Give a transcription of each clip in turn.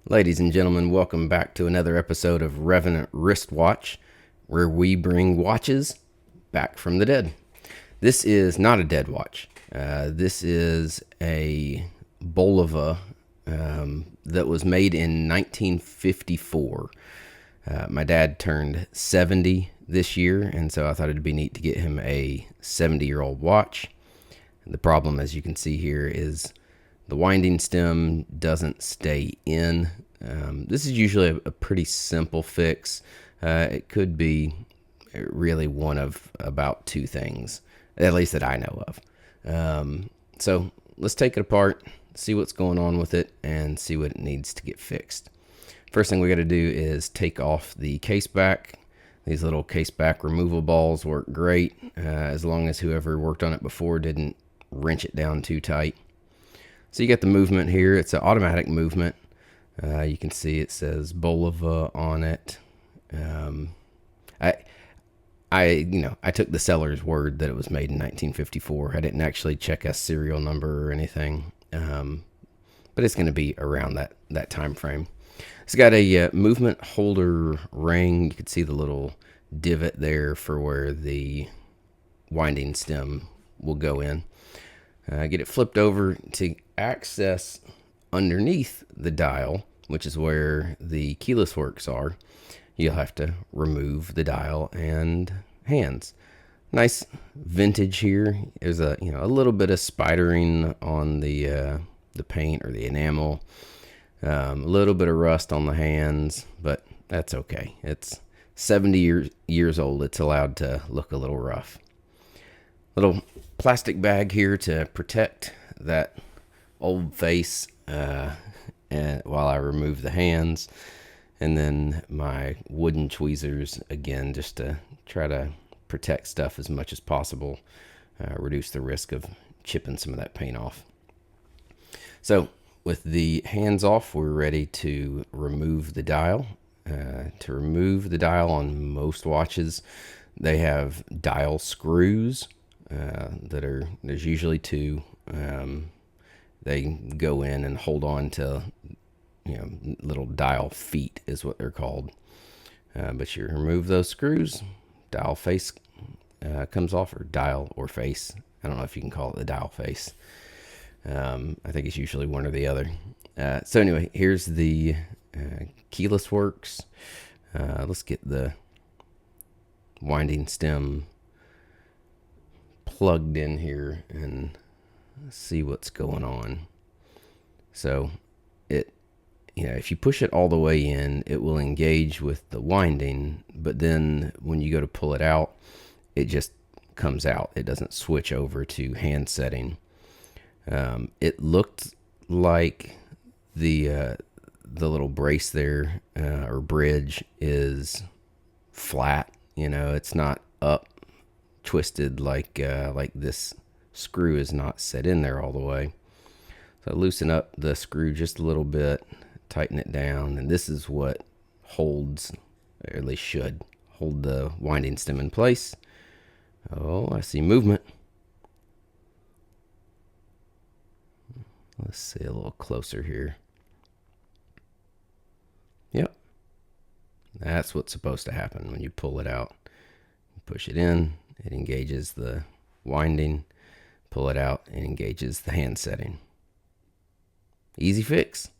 Ladies and gentlemen, welcome back to another episode of Revenant Wristwatch, where we bring watches back from the dead. This is not a dead watch. This is a Bulova that was made in 1954. My dad turned 70 this year, and so I thought it'd be neat to get him a 70-year-old watch. The problem, as you can see here, is the winding stem doesn't stay in. This is usually a pretty simple fix. It could be really one of about two things, at least that I know of. So let's take it apart, see what's going on with it, and see what it needs to get fixed. First thing we got to do is take off the case back. These little case back removal balls work great as long as whoever worked on it before didn't wrench it down too tight. So you got the movement here. It's an automatic movement. You can see it says Bulova on it. I took the seller's word that it was made in 1954. I didn't actually check a serial number or anything, but it's going to be around that time frame. It's got a movement holder ring. You can see the little divot there for where the winding stem will go in. Get it flipped over to access underneath the dial, which is where the keyless works are. You'll have to remove the dial and hands. Nice vintage here. There's a little bit of spidering on the paint or the enamel. A little bit of rust on the hands, but that's okay. It's 70 years old. It's allowed to look a little rough. Little plastic bag here to protect that old face and while I remove the hands, and then my wooden tweezers again, just to try to protect stuff as much as possible, reduce the risk of chipping some of that paint off. So with the hands off, we're ready to remove the dial. To remove the dial on most watches, they have dial screws. There's usually two. They go in and hold on to, little dial feet is what they're called. But you remove those screws, dial face comes off, or dial or face. I don't know if you can call it the dial face. I think it's usually one or the other. So anyway, here's the keyless works. Let's get the winding stem plugged in here and see what's going on. So if you push it all the way in, it will engage with the winding, but then when you go to pull it out, it just comes out. It doesn't switch over to hand setting. It looked like the little brace there, or bridge, is flat. It's not up twisted like this screw is not set in there all the way. So loosen up the screw just a little bit, tighten it down, and this is what holds, or at least should hold, the winding stem in place. Oh, I see movement. Let's see a little closer here. Yep, that's what's supposed to happen when you pull it out. Push it in, it engages the winding. Pull it out, it engages the hand setting. Easy fix.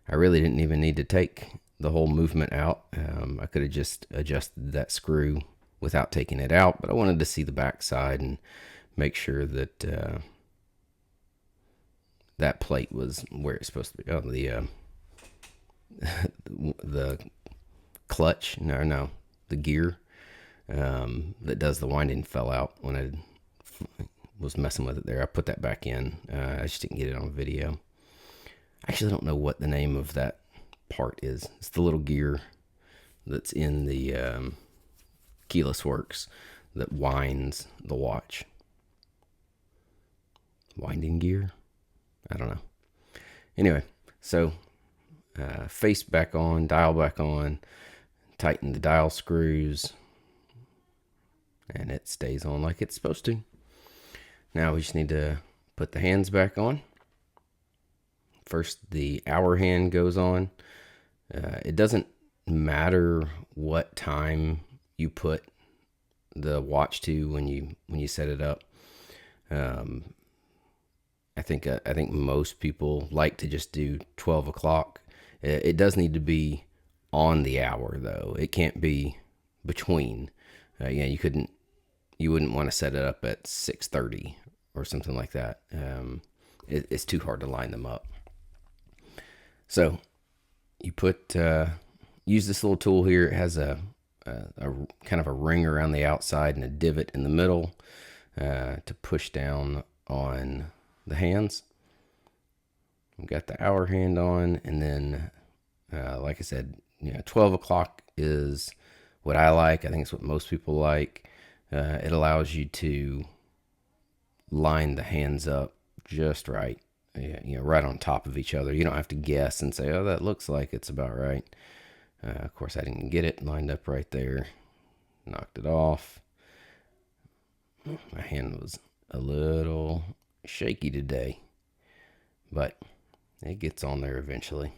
I really didn't even need to take the whole movement out. I could have just adjusted that screw without taking it out, but I wanted to see the back side and make sure that that plate was where it's supposed to be. Oh, the clutch, the gear that does the winding fell out when I was messing with it there. I put that back in. I just didn't get it on video. I actually don't know what the name of that part is. It's the little gear that's in the keyless works that winds the watch. Winding gear? I don't know. Anyway, so face back on, dial back on, tighten the dial screws, and it stays on like it's supposed to. Now we just need to put the hands back on. First, the hour hand goes on. It doesn't matter what time you put the watch to when you set it up. I think most people like to just do 12 o'clock. It does need to be on the hour though. It can't be between. You wouldn't want to set it up at 6:30 or something like that. It's too hard to line them up. So you use this little tool here. It has a kind of a ring around the outside and a divot in the middle to push down on the hands. We've got the hour hand on, and then like I said, 12 o'clock is what I like. I think it's what most people like. It allows you to line the hands up just right, right on top of each other. You don't have to guess and say, oh, that looks like it's about right. Of course, I didn't get it lined up right there. Knocked it off. My hand was a little shaky today, but it gets on there eventually.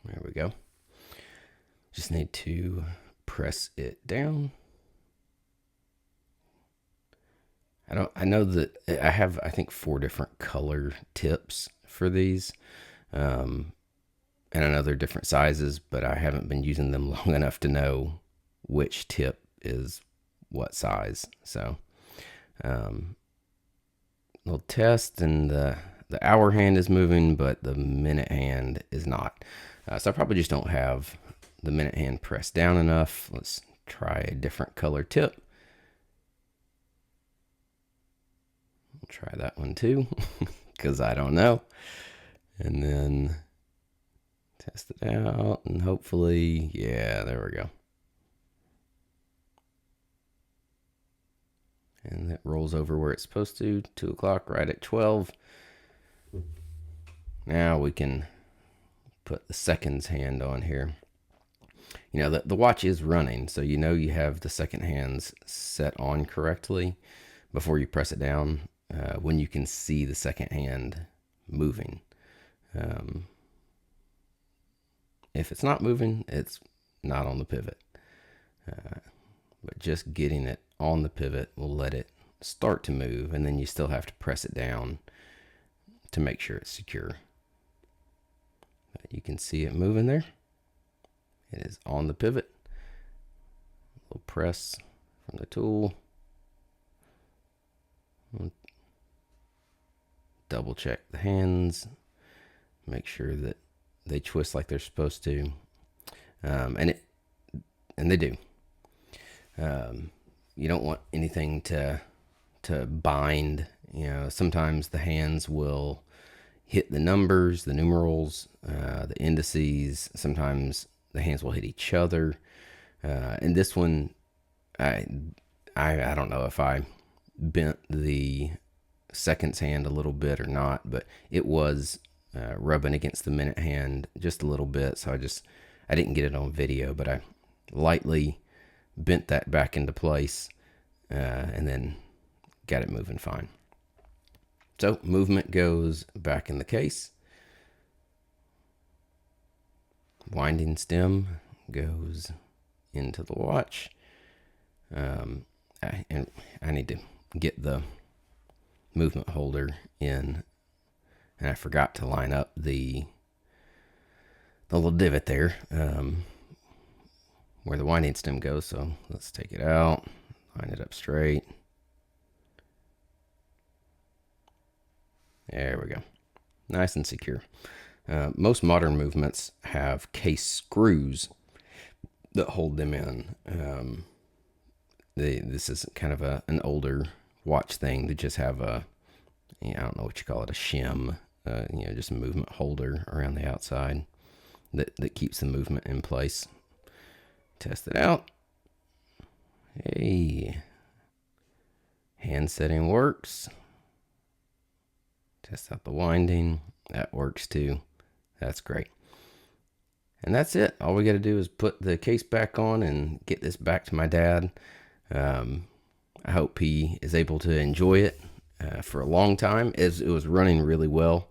There we go. Just need to press it down. I know that I have, I think, 4 different color tips for these. And I know they're different sizes, but I haven't been using them long enough to know which tip is what size. So, little test, and the hour hand is moving, but the minute hand is not. So I probably just don't have the minute hand pressed down enough. Let's try a different color tip. I'll try that one too, because I don't know. And then test it out, and hopefully, yeah, there we go. And that rolls over where it's supposed to, 2 o'clock, right at 12. Now we can put the seconds hand on here. The watch is running, so you have the second hands set on correctly before you press it down, when you can see the second hand moving. If it's not moving, it's not on the pivot. But just getting it on the pivot will let it start to move, and then you still have to press it down to make sure it's secure. But you can see it moving there. It is on the pivot. A little press from the tool. Double check the hands. Make sure that they twist like they're supposed to. And they do. You don't want anything to bind. Sometimes the hands will hit the numbers, the numerals, the indices. Sometimes the hands will hit each other. And this one, I don't know if I bent the seconds hand a little bit or not, but it was rubbing against the minute hand just a little bit. So I didn't get it on video, but I lightly bent that back into place, and then got it moving fine. So movement goes back in the case. Winding stem goes into the watch. And I need to get the movement holder in, and I forgot to line up the little divot there, where the winding stem goes. So let's take it out, line it up straight. There we go. Nice and secure. Most modern movements have case screws that hold them in. This is kind of an older watch thing. They just have I don't know what you call it, a shim, just a movement holder around the outside that keeps the movement in place. Test it out. Hey, hand setting works. Test out the winding. That works too. That's great. And that's it. All we got to do is put the case back on and get this back to my dad. I hope he is able to enjoy it for a long time. It was running really well.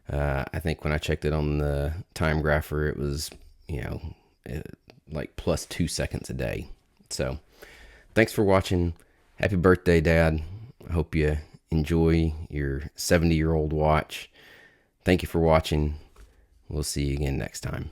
I think when I checked it on the time grapher, it was, you know, like plus 2 seconds a day. So thanks for watching. Happy birthday, Dad. I hope you enjoy your 70-year-old watch. Thank you for watching. We'll see you again next time.